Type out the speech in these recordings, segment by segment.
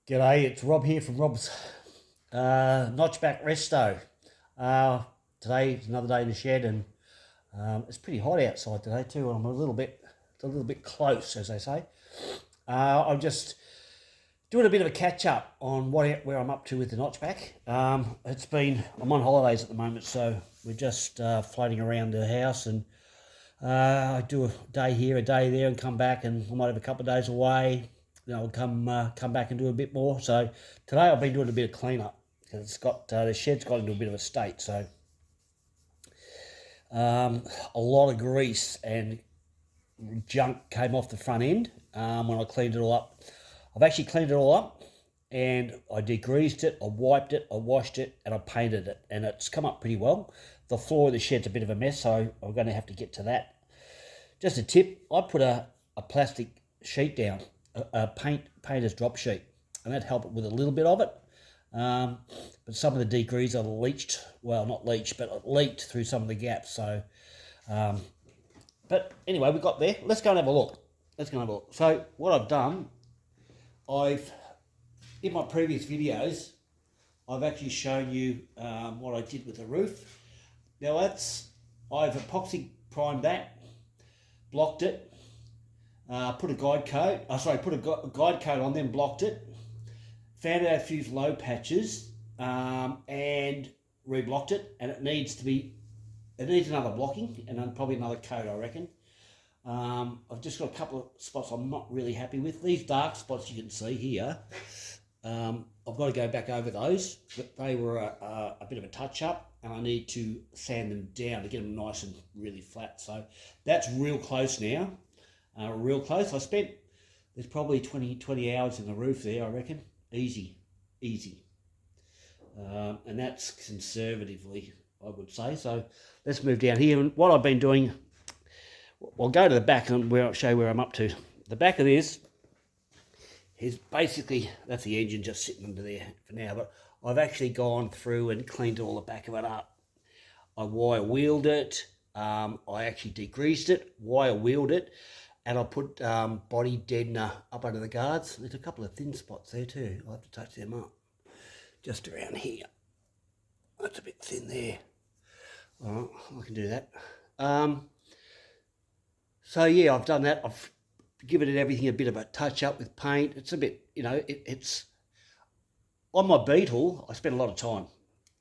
G'day, it's Rob here from Rob's Notchback Resto. Today's another day in the shed, and it's pretty hot outside today too. I'm it's a little bit close, as they say. I'm just doing a bit of a catch up on where I'm up to with the Notchback. I'm on holidays at the moment, so we're just floating around the house, and I do a day here, a day there, and come back, and I might have a couple of days away. Then I'll come back and do a bit more. So today I've been doing a bit of cleanup because the shed's got into a bit of a state. So a lot of grease and junk came off the front end when I cleaned it all up. I've actually cleaned it all up, and I degreased it, I wiped it, I washed it, and I painted it, and it's come up pretty well. The floor of the shed's a bit of a mess, so I'm going to have to get to that. Just a tip, I put a plastic sheet down, a painter's drop sheet, and that helped with a little bit of it. But some of the degrease are leached, well, not leached, but it leaked through some of the gaps. So, but anyway, we got there. Let's go and have a look. So what I've done, in my previous videos, I've actually shown you what I did with the roof. Now I've epoxy primed that, blocked it, put a guide coat on, then blocked it, found out a few low patches, and reblocked it, and it needs another blocking and then probably another coat, I reckon. I've just got a couple of spots I'm not really happy with. These dark spots you can see here, I've got to go back over those, but they were a bit of a touch-up, and I need to sand them down to get them nice and really flat. So that's real close now, real close. There's probably 20 hours in the roof there, I reckon. Easy. And that's conservatively, I would say. So let's move down here. And what I've been doing, I'll go to the back and I'll show you where I'm up to. The back of this is basically, that's the engine just sitting under there for now, but I've actually gone through and cleaned all the back of it up. I wire wheeled it, I actually degreased it, wire wheeled it, and I put body deadener up under the guards. There's a couple of thin spots there too. I'll have to touch them up. Just around here. That's a bit thin there. All right, I can do that. So yeah, I've done that. I've given everything a bit of a touch up with paint. It's a bit, it's on my Beetle. I spend a lot of time,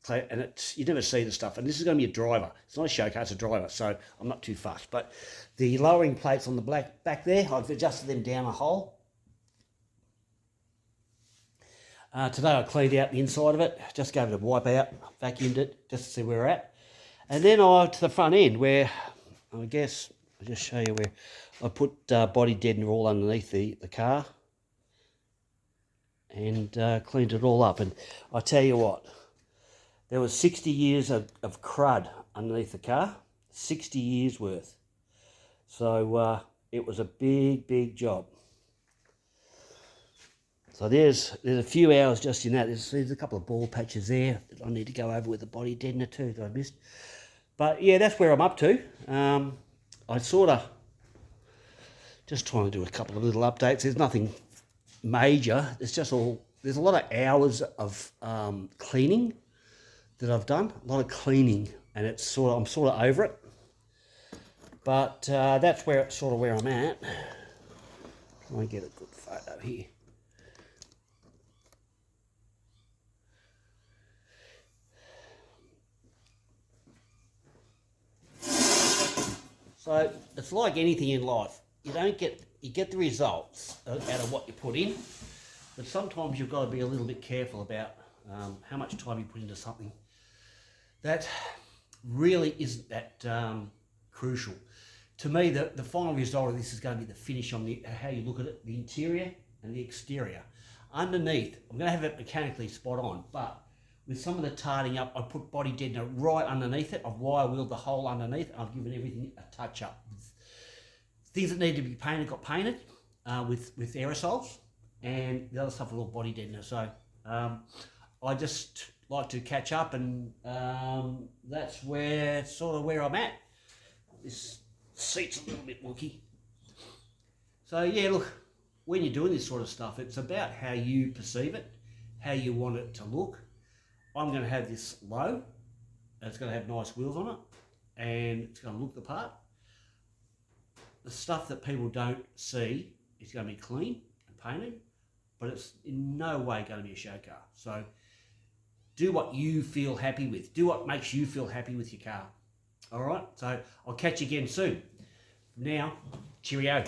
and you never see the stuff. And this is going to be a driver. It's not a showcase, it's a driver, so I'm not too fussed. But the lowering plates on the back there, I've adjusted them down a hole. Today I cleaned out the inside of it, just gave it a wipe out, vacuumed it, just to see where we're at. And then to the front end, where I guess I'll just show you where I put body deadener all underneath the car, and cleaned it all up. And I tell you what, there was 60 years of crud underneath the car, 60 years worth. So it was a big job. So there's a few hours just in that. There's a couple of ball patches there that I need to go over with the body deadener too that I missed. But yeah, that's where I'm up to. I sort of just trying to do a couple of little updates. There's nothing major. There's a lot of hours of cleaning that I've done. A lot of cleaning, and I'm sort of over it. But that's where I'm at. Try and get a good photo here. So it's like anything in life. You get the results out of what you put in, but sometimes you've got to be a little bit careful about how much time you put into something. That really isn't that crucial. To me, the final result of this is going to be the finish on how you look at it, the interior and the exterior. Underneath, I'm going to have it mechanically spot on, but with some of the tarting up, I put body deadener right underneath it. I've wire wheeled the hole underneath, and I've given everything a touch up. Things that need to be painted got painted with aerosols, and the other stuff a little body deadener. So I just like to catch up, and that's sort of where I'm at. This seat's a little bit wonky. So yeah, look, when you're doing this sort of stuff, it's about how you perceive it, how you want it to look. I'm going to have this low, and it's going to have nice wheels on it, and it's going to look the part. The stuff that people don't see is going to be clean and painted, but it's in no way going to be a show car. So do what you feel happy with. Do what makes you feel happy with your car. All right, so I'll catch you again soon. Now, cheerio.